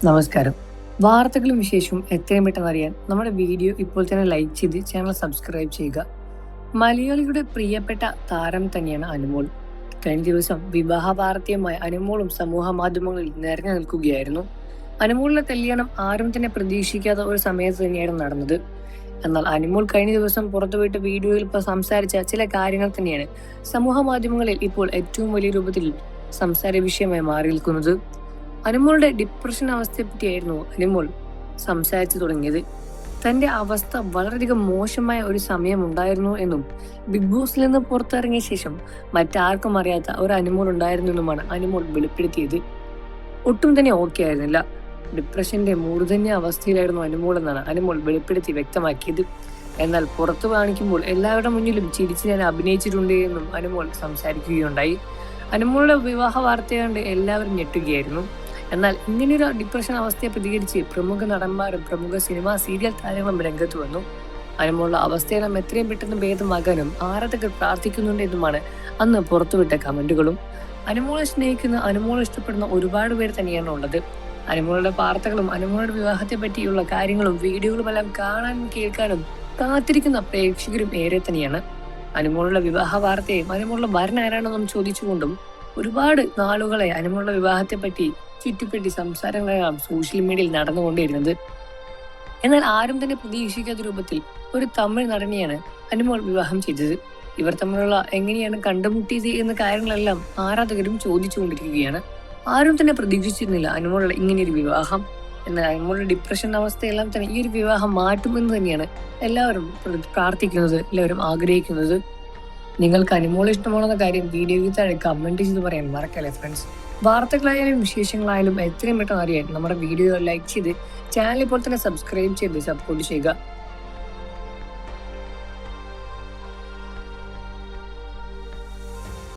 നമസ്കാരം. വാർത്തകളും വിശേഷവും എത്രയും പെട്ടെന്ന് അറിയാൻ നമ്മുടെ വീഡിയോ ഇപ്പോൾ തന്നെ ലൈക്ക് ചെയ്ത് ചാനൽ സബ്സ്ക്രൈബ് ചെയ്യുക. മലയാളിയുടെ പ്രിയപ്പെട്ട താരം തന്നെയാണ് അനുമോൾ. കഴിഞ്ഞ ദിവസം വിവാഹ വാർത്തയുമായി അനുമോളും സമൂഹ മാധ്യമങ്ങളിൽ നിറഞ്ഞു നിൽക്കുകയായിരുന്നു. അനുമോളിന്റെ കല്യാണം ആരും തന്നെ പ്രതീക്ഷിക്കാത്ത ഒരു സമയത്ത് തന്നെയാണ് നടന്നത്. എന്നാൽ അനുമോൾ കഴിഞ്ഞ ദിവസം പുറത്തുവിട്ട വീഡിയോയിൽ ഇപ്പോൾ സംസാരിച്ച ചില കാര്യങ്ങൾ തന്നെയാണ് സമൂഹ മാധ്യമങ്ങളിൽ ഇപ്പോൾ ഏറ്റവും വലിയ രൂപത്തിൽ സംസാര വിഷയമായി മാറി നിൽക്കുന്നത്. അനുമോളുടെ ഡിപ്രഷൻ അവസ്ഥയെപ്പറ്റിയായിരുന്നു അനുമോൾ സംസാരിച്ചു തുടങ്ങിയത്. തന്റെ അവസ്ഥ വളരെയധികം മോശമായ ഒരു സമയം ഉണ്ടായിരുന്നു എന്നും ബിഗ് ബോസിൽ നിന്ന് പുറത്തിറങ്ങിയ ശേഷം മറ്റാർക്കും അറിയാത്ത ഒരു അനുമോൾ ഉണ്ടായിരുന്നു എന്നുമാണ് അനുമോൾ വെളിപ്പെടുത്തിയത്. ഒട്ടും തന്നെ ഓക്കെ ആയിരുന്നില്ല. ഡിപ്രഷന്റെ മൂർധന്യ അവസ്ഥയിലായിരുന്നു അനുമോൾ എന്നാണ് അനുമോൾ വെളിപ്പെടുത്തി വ്യക്തമാക്കിയത്. എന്നാൽ പുറത്തു കാണിക്കുമ്പോൾ എല്ലാവരുടെ മുന്നിലും ചിരിച്ച് ഞാൻ അഭിനയിച്ചിട്ടുണ്ട് എന്നും അനുമോൾ സംസാരിക്കുകയുണ്ടായി. അനുമോളുടെ വിവാഹ വാർത്ത കണ്ട് എല്ലാവരും ഞെട്ടുകയായിരുന്നു. എന്നാൽ ഇങ്ങനെയൊരു ഡിപ്രഷൻ അവസ്ഥയെ പ്രതികരിച്ച് പ്രമുഖ നടന്മാരും പ്രമുഖ സിനിമ സീരിയൽ താരങ്ങളും രംഗത്ത് വന്നു. അനുമോളുടെ അവസ്ഥയെല്ലാം എത്രയും പെട്ടെന്ന് ഭേദമാകാനും ആരാധകർ പ്രാർത്ഥിക്കുന്നുണ്ട് എന്നുമാണ് അന്ന് പുറത്തുവിട്ട കമന്റുകളും. അനുമോളെ സ്നേഹിക്കുന്ന, അനുമോളെ ഇഷ്ടപ്പെടുന്ന ഒരുപാട് പേർ തന്നെയാണ് ഉള്ളത്. അനുമോളുടെ വാർത്തകളും അനുമോളുടെ വിവാഹത്തെ പറ്റിയുള്ള കാര്യങ്ങളും വീഡിയോകളും എല്ലാം കാണാനും കേൾക്കാനും കാത്തിരിക്കുന്ന പ്രേക്ഷകരും ഏറെ തന്നെയാണ്. അനുമോളുടെ വിവാഹ വാർത്തയും അനുമോളുടെ വരൻ ആരാണെന്നും ചോദിച്ചുകൊണ്ടും ഒരുപാട് നാളുകളെ അനുമോളുടെ വിവാഹത്തെ പറ്റി ചുറ്റിപ്പറ്റി സംസാരങ്ങളെല്ലാം സോഷ്യൽ മീഡിയയിൽ നടന്നുകൊണ്ടിരുന്നത്. എന്നാൽ ആരും തന്നെ പ്രതീക്ഷിക്കാത്ത രൂപത്തിൽ ഒരു തമിഴ് നടനെയാണ് അനുമോൾ വിവാഹം ചെയ്തത്. ഇവർ തമ്മിലുള്ള എങ്ങനെയാണ് കണ്ടുമുട്ടിയത് എന്ന കാര്യങ്ങളെല്ലാം ആരാധകരും ചോദിച്ചുകൊണ്ടിരിക്കുകയാണ്. ആരും തന്നെ പ്രതീക്ഷിച്ചിരുന്നില്ല അനുമോളുടെ ഇങ്ങനെയൊരു വിവാഹം. എന്നാൽ അനുമോളുടെ ഡിപ്രഷൻ അവസ്ഥയെല്ലാം തന്നെ ഈ ഒരു വിവാഹം മാറ്റുമെന്ന് തന്നെയാണ് എല്ലാവരും പ്രാർത്ഥിക്കുന്നത്, എല്ലാവരും ആഗ്രഹിക്കുന്നത്. നിങ്ങൾക്ക് അനുമോളെ ഇഷ്ടമാണെന്ന കാര്യം വീഡിയോയ്ക്ക് താഴെ കമന്റ് ചെയ്ത് പറയാൻ മറക്കല്ലേ ഫ്രണ്ട്സ്. വാർത്തകളായാലും വിശേഷങ്ങളായാലും എത്രയും പെട്ടെന്ന് അറിയാൻ നമ്മുടെ വീഡിയോ ലൈക്ക് ചെയ്ത് ചാനൽ ഇപ്പോൾ തന്നെ സബ്സ്ക്രൈബ് ചെയ്ത് സപ്പോർട്ട് ചെയ്യുക.